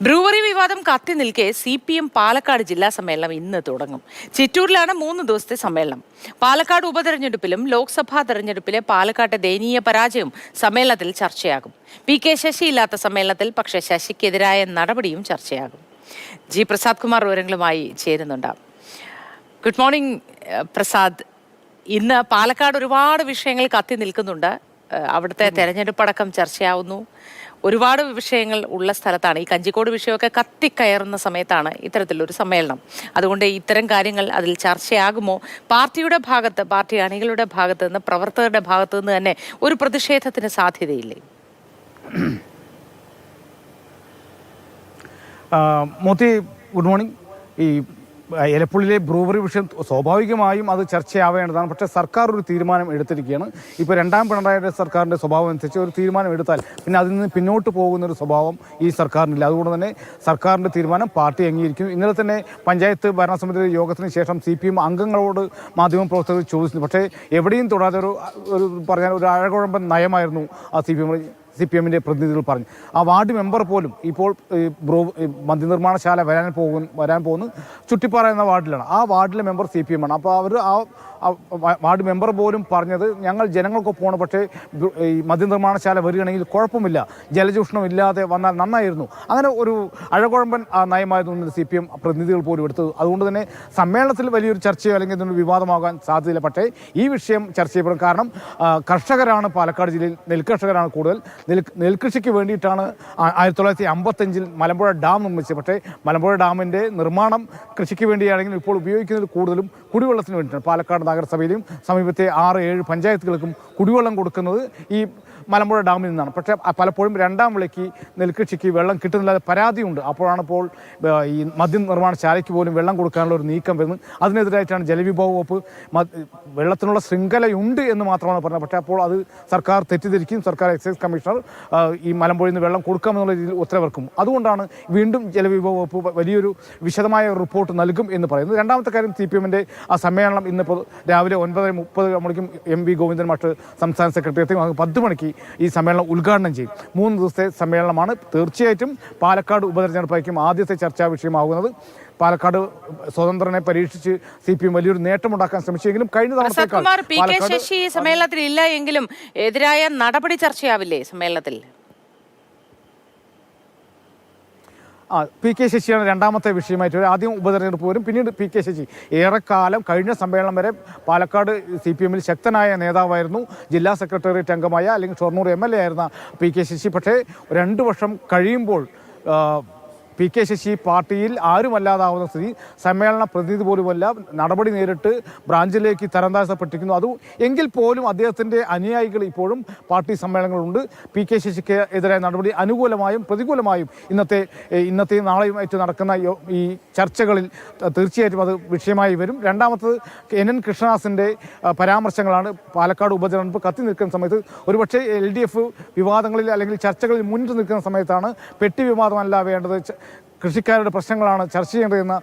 Brewery വിവാദം കത്തി നിൽക്കെ CPM പാലക്കാട് ജില്ലാ സമ്മേളനം ഇന്ന് തുടങ്ങും. ചിറ്റൂരിലാണ് 3 ദിവസത്തെ സമ്മേളനം. പാലക്കാട് ഉപതെരഞ്ഞെടുപ്പിലും ലോക്സഭാ തെരഞ്ഞെടുപ്പിലെ പാലക്കാട്ടെ ദയനീയ പരാജയവും സമ്മേളനത്തിൽ ചർച്ചയാകും. PK ശശി ഇല്ലാത്ത സമ്മേളനത്തിൽ പക്ഷേ ശശിക്കെതിരായ നടപടിയും ചർച്ചയാകും. ജി പ്രസാദ് കുമാർ വിവരങ്ങളുമായി ചേരുന്നുണ്ട്. Good morning Prasad. ഇന്ന് പാലക്കാട് ഒരുപാട് വിഷയങ്ങൾ കത്തി നിൽക്കുന്നുണ്ട്. അവിടുത്തെ തെരഞ്ഞെടുപ്പടക്കം ചർച്ചയാവുന്നു. ഒരുപാട് വിഷയങ്ങൾ ഉള്ള സ്ഥലത്താണ് ഈ കഞ്ചിക്കോട് വിഷയമൊക്കെ കത്തിക്കയറുന്ന സമയത്താണ് ഇത്തരത്തിലൊരു സമ്മേളനം. അതുകൊണ്ട് ഇത്തരം കാര്യങ്ങൾ അതിൽ ചർച്ചയാകുമോ? പാർട്ടിയുടെ ഭാഗത്ത്, പാർട്ടി അണികളുടെ ഭാഗത്ത് നിന്ന്, പ്രവർത്തകരുടെ ഭാഗത്ത് നിന്ന് തന്നെ ഒരു പ്രതിഷേധത്തിന് സാധ്യതയില്ലേ? Moti, good morning. ഈ എലപ്പുള്ളിയിലെ ബ്രൂവറി വിഷയം സ്വാഭാവികമായും അത് ചർച്ചയാവേണ്ടതാണ്. പക്ഷേ സർക്കാർ ഒരു തീരുമാനം എടുത്തിരിക്കുകയാണ്. ഇപ്പോൾ രണ്ടാം പിണറായിയുടെ സർക്കാരിൻ്റെ സ്വഭാവം അനുസരിച്ച് ഒരു തീരുമാനം എടുത്താൽ പിന്നെ അതിൽ നിന്ന് പിന്നോട്ട് പോകുന്നൊരു സ്വഭാവം ഈ സർക്കാരിനില്ല. അതുകൊണ്ട് തന്നെ സർക്കാരിൻ്റെ തീരുമാനം പാർട്ടി അംഗീകരിക്കും. ഇന്നലെ തന്നെ പഞ്ചായത്ത് ഭരണസമിതി യോഗത്തിന് ശേഷം CPM അംഗങ്ങളോട് മാധ്യമപ്രവർത്തകർ ചോദിച്ചു. പക്ഷേ എവിടെയും തൊടാതെ ഒരു പറഞ്ഞാൽ ഒരു അഴകുഴമ്പൻ നയമായിരുന്നു ആ CPMൻ്റെ പ്രതിനിധികൾ പറഞ്ഞു. ആ വാർഡ് മെമ്പർ പോലും ഇപ്പോൾ മദ്യനിർമ്മാണശാല വരാൻ പോകുന്നു ചുറ്റിപ്പാറ എന്ന വാർഡിലാണ്. ആ വാർഡിലെ മെമ്പർ CPM ആണ്. അപ്പോൾ അവർ വാർഡ് മെമ്പർ പോലും പറഞ്ഞത് ഞങ്ങൾ ജനങ്ങൾക്കൊപ്പമാണ്, പക്ഷേ ഈ മദ്യനിർമ്മാണശാല വരികയാണെങ്കിൽ കുഴപ്പമില്ല, ജലചൂഷണം ഇല്ലാതെ വന്നാൽ നന്നായിരുന്നു. അങ്ങനെ ഒരു അഴകുഴമ്പൻ നയമായിരുന്നു CPM പ്രതിനിധികൾ പോലും എടുത്തത്. അതുകൊണ്ട് തന്നെ സമ്മേളനത്തിൽ വലിയൊരു ചർച്ചയോ അല്ലെങ്കിൽ ഇതിനൊരു വിവാദമാകാൻ സാധ്യതയില്ല. പക്ഷേ ഈ വിഷയം ചർച്ച ചെയ്യപ്പെടും. കാരണം കർഷകരാണ് പാലക്കാട് ജില്ലയിൽ, നെൽകർഷകരാണ് കൂടുതൽ. നെൽകൃഷിക്ക് വേണ്ടിയിട്ടാണ് 1955 മലമ്പുഴ ഡാം നിർമ്മിച്ചത്. പക്ഷേ മലമ്പുഴ ഡാമിൻ്റെ നിർമ്മാണം കൃഷിക്ക് വേണ്ടിയാണെങ്കിൽ ഇപ്പോൾ ഉപയോഗിക്കുന്നത് കൂടുതലും കുടിവെള്ളത്തിന് വേണ്ടിയിട്ടാണ്. പാലക്കാട് നഗരസഭയിലും സമീപത്തെ 6-7 പഞ്ചായത്തുകൾക്കും കുടിവെള്ളം കൊടുക്കുന്നത് ഈ മലമ്പുഴ ഡാമിൽ നിന്നാണ്. പക്ഷേ പലപ്പോഴും രണ്ടാം വിളയ്ക്ക് നെൽകൃഷിക്ക് വെള്ളം കിട്ടുന്നില്ലാതെ പരാതിയുണ്ട്. അപ്പോഴാണ് ഇപ്പോൾ ഈ മദ്യനിർമ്മാണശാലയ്ക്ക് പോലും വെള്ളം കൊടുക്കാനുള്ള ഒരു നീക്കം വരുന്നത്. അതിനെതിരായിട്ടാണ് ജലവിഭവ വകുപ്പ് വെള്ളത്തിനുള്ള ശൃംഖലയുണ്ട് എന്ന് മാത്രമാണ് പറഞ്ഞത്. പക്ഷേ അപ്പോൾ അത് സർക്കാർ തെറ്റിദ്ധരിക്കും. സർക്കാർ എക്സൈസ് കമ്മീഷണർ ഈ മലമ്പുഴയിൽ നിന്ന് വെള്ളം കൊടുക്കാമെന്നുള്ള രീതിയിൽ ഉത്തരവിറക്കും. അതുകൊണ്ടാണ് വീണ്ടും ജലവിഭവ വകുപ്പ് വലിയൊരു വിശദമായ റിപ്പോർട്ട് നൽകും എന്ന് പറയുന്നത്. രണ്ടാമത്തെ കാര്യം, CPMൻ്റെ ആ സമ്മേളനം ഇന്നിപ്പോൾ രാവിലെ 9:30 MV ഗോവിന്ദൻ മാഷ് സംസ്ഥാന സെക്രട്ടറിയെത്തും 10 മണിക്ക് ഈ സമ്മേളനം ഉദ്ഘാടനം ചെയ്യും. 3 ദിവസത്തെ സമ്മേളനമാണ്. തീർച്ചയായിട്ടും പാലക്കാട് ഉപതെരഞ്ഞെടുപ്പായിരിക്കും ആദ്യത്തെ ചർച്ചാ വിഷയമാകുന്നത്. പാലക്കാട് സ്വതന്ത്രനെ പരീക്ഷിച്ച് CPM വലിയൊരു നേട്ടമുണ്ടാക്കാൻ ശ്രമിച്ചെങ്കിലും കഴിഞ്ഞ തവണത്തേക്കാൾ PK ശശി സമ്മേളനത്തിൽ ഇല്ല എങ്കിലും എതിരായ നടപടി ചർച്ചയാവില്ലേ സമ്മേളനത്തിൽ? PK ശശിയാണ് രണ്ടാമത്തെ വിഷയമായിട്ട്. ആദ്യം ഉപതെരഞ്ഞെടുപ്പ് വരും, പിന്നീട് PK ശശി. ഏറെക്കാലം കഴിഞ്ഞ സമ്മേളനം വരെ പാലക്കാട് CPMൽ ശക്തനായ നേതാവായിരുന്നു. ജില്ലാ സെക്രട്ടേറിയറ്റ് അംഗമായ അല്ലെങ്കിൽ ഷൊർണൂർ MLA ആയിരുന്ന PK ശശി. പക്ഷേ 2 വർഷം കഴിയുമ്പോൾ PK ശശി പാർട്ടിയിൽ ആരുമല്ലാതാവുന്ന സ്ഥിതി. സമ്മേളന പ്രതിനിധി പോലുമല്ല, നടപടി നേരിട്ട് ബ്രാഞ്ചിലേക്ക് തരംതാഴ്ത്തപ്പെട്ടിരിക്കുന്നു. എങ്കിൽ പോലും അദ്ദേഹത്തിൻ്റെ അനുയായികൾ ഇപ്പോഴും പാർട്ടി സമ്മേളനങ്ങളുണ്ട്. PK ശശിക്ക് എതിരായ നടപടി അനുകൂലമായും പ്രതികൂലമായും ഇന്നത്തെയും നാളെയുമായിട്ട് നടക്കുന്ന ഈ ചർച്ചകളിൽ തീർച്ചയായിട്ടും അത് വിഷയമായി വരും. രണ്ടാമത്തത് NN കൃഷ്ണദാസിൻ്റെ പരാമർശങ്ങളാണ്. പാലക്കാട് ഉപതെരഞ്ഞെടുപ്പ് കത്തി നിൽക്കുന്ന സമയത്ത് ഒരുപക്ഷെ LDF വിവാദങ്ങളിൽ അല്ലെങ്കിൽ ചർച്ചകളിൽ മുന്നിട്ട് നിൽക്കുന്ന സമയത്താണ് പെട്ടി വിവാദമല്ല വേണ്ടത്, കൃഷിക്കാരുടെ പ്രശ്നങ്ങളാണ് ചർച്ച ചെയ്യേണ്ടതെന്ന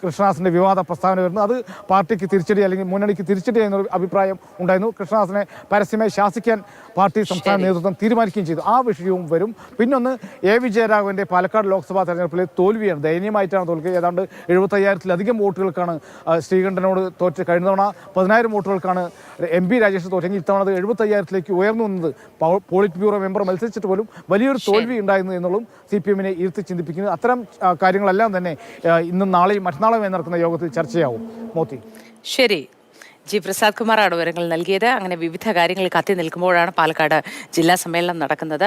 കൃഷ്ണദാസിൻ്റെ വിവാദ പ്രസ്താവന വരുന്നത്. അത് പാർട്ടിക്ക് തിരിച്ചടി അല്ലെങ്കിൽ മുന്നണിക്ക് തിരിച്ചടി എന്നൊരു അഭിപ്രായം ഉണ്ടായിരുന്നു. കൃഷ്ണദാസിനെ പരസ്യമായി ശാസിക്കാൻ പാർട്ടി സംസ്ഥാന നേതൃത്വം തീരുമാനിക്കുകയും ചെയ്തു. ആ വിഷയവും വരും. പിന്നൊന്ന് A വിജയരാഘവൻ്റെ പാലക്കാട് ലോക്സഭാ തെരഞ്ഞെടുപ്പിലെ തോൽവിയാണ്. ദയനീയമായിട്ടാണ് തോൽക്കുക. ഏതാണ്ട് 75,000-ലധികം വോട്ടുകൾക്കാണ് ശ്രീകണ്ഠനോട് തോറ്റ്. കഴിഞ്ഞ തവണ 10,000 വോട്ടുകൾക്കാണ് MP രാജേഷ് തോറ്റെങ്കിൽ ഇത്തവണ അത് 75,000-ലേക്ക് ഉയർന്നു വന്നത്. പോളിറ്റ് ബ്യൂറോ മെമ്പർ മത്സരിച്ചിട്ട് പോലും വലിയൊരു തോൽവി ഉണ്ടായിരുന്നു എന്നുള്ളതും CPMനെ ഇരുത്തി ചിന്തിപ്പിക്കുന്നത്. അത്തരം കാര്യങ്ങളെല്ലാം തന്നെ ഇന്നും നാളെയും മറ്റന്നാളും നടക്കുന്ന യോഗത്തിൽ ചർച്ചയാവും. മോത്തി, ശരി. ജി പ്രസാദ് കുമാറാണ് വിവരങ്ങൾ നൽകിയത്. അങ്ങനെ വിവിധ കാര്യങ്ങൾ കത്തി നിൽക്കുമ്പോഴാണ് പാലക്കാട് ജില്ലാ സമ്മേളനം നടക്കുന്നത്.